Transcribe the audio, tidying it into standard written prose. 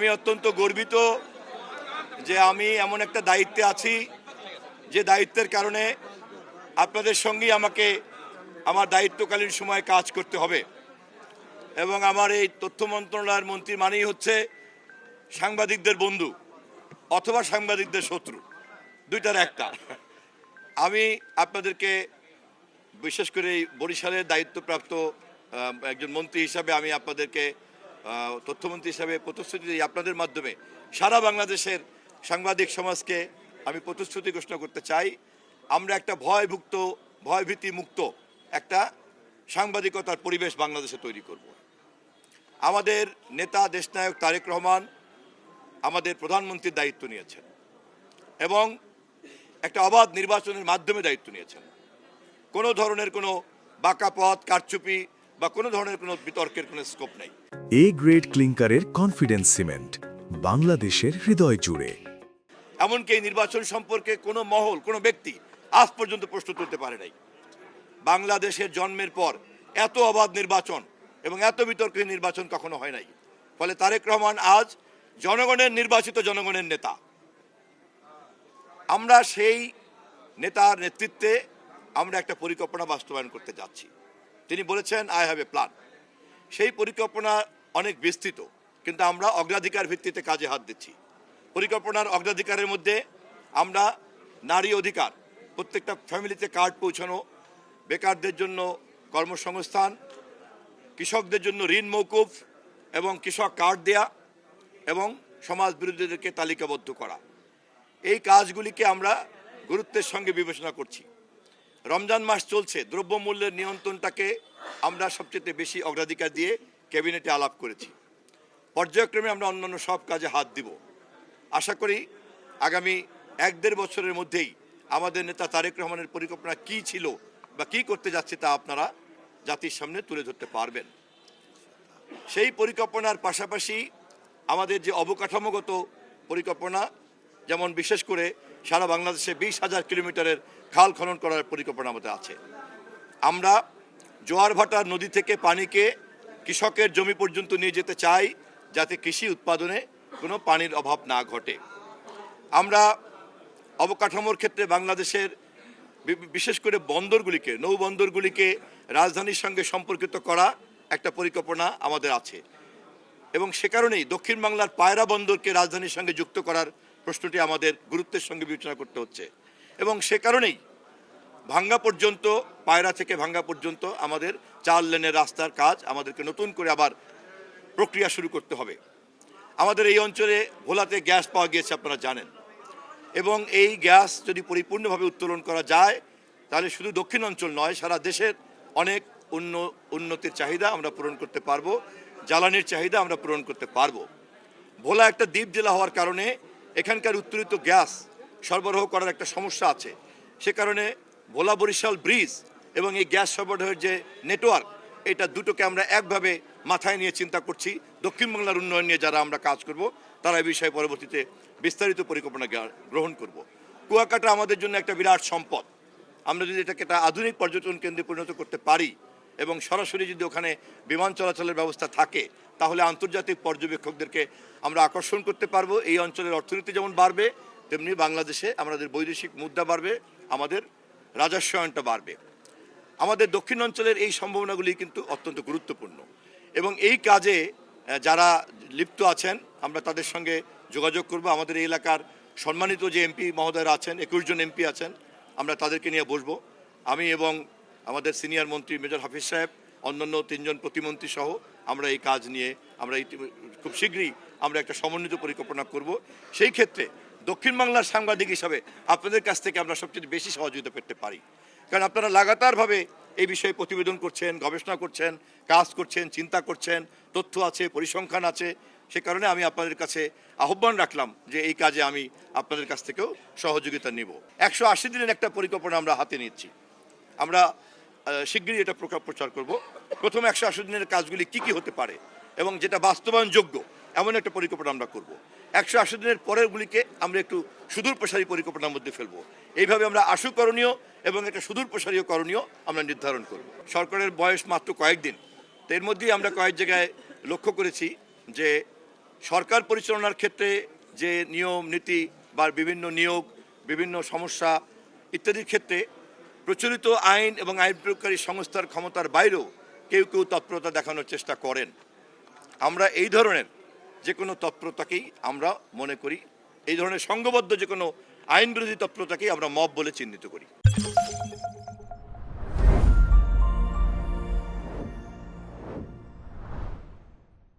আমি অত্যন্ত গর্বিত যে আমি এমন একটা দায়িত্বে আছি যে দায়িত্বের কারণে আপনাদের সঙ্গেই আমাকে আমার দায়িত্বকালীন সময় কাজ করতে হবে। এবং আমার এই তথ্য মন্ত্রণালয়ের মন্ত্রী মানেই হচ্ছে সাংবাদিকদের বন্ধু অথবা সাংবাদিকদের শত্রু, দুইটার একটা। আমি আপনাদেরকে বিশেষ করে এই বরিশালের দায়িত্বপ্রাপ্ত একজন মন্ত্রী হিসাবে আমি আপনাদেরকে তথ্যমন্ত্রী হিসাবে প্রতিশ্রুতি দিই আপনাদের মাধ্যমে সারা বাংলাদেশের সাংবাদিক সমাজকে আমি প্রতিশ্রুতি ঘোষণা করতে চাই। আমরা একটা ভয়ভীতি মুক্ত একটা সাংবাদিকতার পরিবেশ বাংলাদেশে তৈরি করব। আমাদের নেতা দেশনায়ক তারেক রহমান আমাদের প্রধানমন্ত্রীর দায়িত্ব নিয়েছেন এবং একটা অবাধ নির্বাচনের মাধ্যমে দায়িত্ব নিয়েছেন। কোনো ধরনের কোনো বাঁকা পথ, কারচুপি বা কোনো ধরনের কোনো বিতর্কের কোনো স্কোপ নেই। এ গ্রেড ক্লিংকারের কনফিডেন্স সিমেন্ট, বাংলাদেশের হৃদয় জুড়ে। এমনকি এই নির্বাচন সম্পর্কে কোনো মহল, কোনো ব্যক্তি আজ পর্যন্ত প্রশ্ন তুলতে পারে নাই। বাংলাদেশের জন্মের পর এত অবাধ নির্বাচন এবং এত বিতর্কের নির্বাচন কখনো হয় নাই। ফলে তারেক রহমান আজ জনগণের নির্বাচিত, জনগণের নেতা। আমরা সেই নেতার নেতৃত্বে আমরা একটা পরিকল্পনা বাস্তবায়ন করতে যাচ্ছি। তিনি বলেছেন আই হ্যাভ এ প্ল্যান। সেই পরিকল্পনা অনেক বিস্তৃত, কিন্তু আমরা অগ্রাধিকার ভিত্তিতে কাজে হাত দিচ্ছি। পরিকল্পনার অগ্রাধিকারের মধ্যে আমরা নারী অধিকার, প্রত্যেকটা ফ্যামিলিতে কার্ড পৌঁছানো, বেকারদের জন্য কর্মসংস্থান, কৃষকদের জন্য ঋণ মৌকুফ এবং কৃষক কার্ড দেয়া এবং সমাজ বিরোধীদেরকে তালিকাবদ্ধ করা, এই কাজগুলিকে আমরা গুরুত্বের সঙ্গে বিবেচনা করছি। রমজান মাস চলছে, দ্রব্যমূল্যের নিয়ন্ত্রণটাকে আমরা সবচেয়ে বেশি অগ্রাধিকার দিয়ে ক্যাবিনেটে আলাপ করেছি। পর্যায়ক্রমে আমরা অন্যান্য সব কাজে হাত দিব। আশা করি আগামী 1-1.5 বছরের মধ্যেই আমাদের নেতা তারেক রহমানের পরিকল্পনা কী ছিল বা কী করতে যাচ্ছে তা আপনারা জাতির সামনে তুলে ধরতে পারবেন। সেই পরিকল্পনার পাশাপাশি আমাদের যে অবকাঠামোগত পরিকল্পনা, যেমন বিশেষ করে সারা বাংলাদেশে 20,000 কিলোমিটারের খাল খনন করার পরিকল্পনা আমাদের আছে। আমরা জোয়ার ভাটার নদী থেকে পানিকে কৃষকের জমি পর্যন্ত নিয়ে যেতে চাই, যাতে কৃষি উৎপাদনে কোনো পানির অভাব না ঘটে। আমরা অবকাঠামোর ক্ষেত্রে বাংলাদেশের বিশেষ করে বন্দরগুলিকে, নৌবন্দরগুলিকে রাজধানীর সঙ্গে সম্পর্কিত করা একটা পরিকল্পনা আমাদের আছে এবং সে কারণেই দক্ষিণ বাংলার পায়রা বন্দরকে রাজধানীর সঙ্গে যুক্ত করার প্রশ্নটি আমাদের গুরুত্বের সঙ্গে বিবেচনা করতে হচ্ছে এবং সে কারণেই ভাঙ্গা পর্যন্ত, পায়রা থেকে ভাঙ্গা পর্যন্ত আমাদের 4 লেনের রাস্তার কাজ আমাদেরকে নতুন করে আবার প্রক্রিয়া শুরু করতে হবে। আমাদের এই অঞ্চলে ভোলাতে গ্যাস পাওয়া গিয়েছে, আপনারা জানেন, এবং এই গ্যাস যদি পরিপূর্ণভাবে উত্তোলন করা যায় তাহলে শুধু দক্ষিণ অঞ্চল নয়, সারা দেশের অনেক উন্নতির চাহিদা আমরা পূরণ করতে পারবো, জ্বালানির চাহিদা আমরা পূরণ করতে পারবো। ভোলা একটা দ্বীপ জেলা হওয়ার কারণে এখানকার উত্তোলিত গ্যাস সরবরাহ করার একটা সমস্যা আছে। সে কারণে ভোলা বরিশাল ব্রিজ এবং এই গ্যাস সরবরাহের যে নেটওয়ার্ক, এটা দুটোকে আমরা একভাবে মাথায় নিয়ে চিন্তা করছি। দক্ষিণ বাংলার উন্নয়ন নিয়ে যারা আমরা কাজ করব তারা এই বিষয়ে পরবর্তীতে বিস্তারিত পরিকল্পনা গ্রহণ করব। কুয়াকাটা আমাদের জন্য একটা বিরাট সম্পদ। আমরা যদি এটাকে একটা আধুনিক পর্যটন কেন্দ্রে পরিণত করতে পারি এবং সরাসরি যদি ওখানে বিমান চলাচলের ব্যবস্থা থাকে তাহলে আন্তর্জাতিক পর্যবেক্ষকদেরকে আমরা আকর্ষণ করতে পারবো। এই অঞ্চলের অর্থনীতি যেমন বাড়বে, তেমনি বাংলাদেশে আমাদের বৈদেশিক মুদ্রা বাড়বে, আমাদের রাজস্বায়নটা বাড়বে। আমাদের দক্ষিণ অঞ্চলের এই সম্ভাবনাগুলি কিন্তু অত্যন্ত গুরুত্বপূর্ণ এবং এই কাজে যারা লিপ্ত আছেন আমরা তাদের সঙ্গে যোগাযোগ করব। আমাদের এই এলাকার সম্মানিত যে এমপি মহোদয়রা আছেন, 21 জন এমপি আছেন, আমরা তাদেরকে নিয়ে বসবো। আমি এবং আমাদের সিনিয়র মন্ত্রী মেজর হাফিজ সাহেব, অন্যান্য 3 জন প্রতিমন্ত্রী সহ আমরা এই কাজ নিয়ে আমরা খুব শীঘ্রই আমরা একটা সমন্বিত পরিকল্পনা করব। সেই ক্ষেত্রে দক্ষিণ বাংলার সাংবাদিক হিসাবে আপনাদের কাছ থেকে আমরা সবচেয়ে বেশি সহযোগিতা পেতে পারি, কারণ আপনারা লাগাতারভাবে এই বিষয়ে প্রতিবেদন করছেন, গবেষণা করছেন, কাজ করছেন, চিন্তা করছেন, তথ্য আছে, পরিসংখ্যান আছে। সে কারণে আমি আপনাদের কাছে আহ্বান রাখলাম যে এই কাজে আমি আপনাদের কাছ থেকেও সহযোগিতা নিব। 180 দিনের একটা পরিকল্পনা আমরা হাতে নিচ্ছি। আমরা শীঘ্রই এটা প্রচার করব। প্রথম 180 দিনের কাজগুলি কি কি হতে পারে এবং যেটা বাস্তবায়নযোগ্য এমন একটা পরিকল্পনা আমরা করব। 180 দিনের পরেরগুলিকে আমরা একটু সুদূর প্রসারী পরিকল্পনার মধ্যে ফেলবো। এইভাবে আমরা আশু করণীয় এবং একটা সুদূর প্রসারীয় করণীয় আমরা নির্ধারণ করব। সরকারের বয়স মাত্র কয়েকদিন, তো এর মধ্যেই আমরা কয়েক জায়গায় লক্ষ্য করেছি যে সরকার পরিচালনার ক্ষেত্রে যে নিয়ম নীতি বা বিভিন্ন নিয়োগ, বিভিন্ন সমস্যা ইত্যাদির ক্ষেত্রে প্রচলিত আইন এবং আইন প্রয়োগকারী সংস্থার ক্ষমতার বাইরেও কেউ কেউ তৎপরতা দেখানোর চেষ্টা করেন। আমরা এই ধরনের যে কোনো তৎপরতাকেই আমরা মনে করি, এই ধরনের সংঘবদ্ধ যে কোনো আইন বিরোধী তৎপরতাকেই আমরা মব বলে চিহ্নিত করি।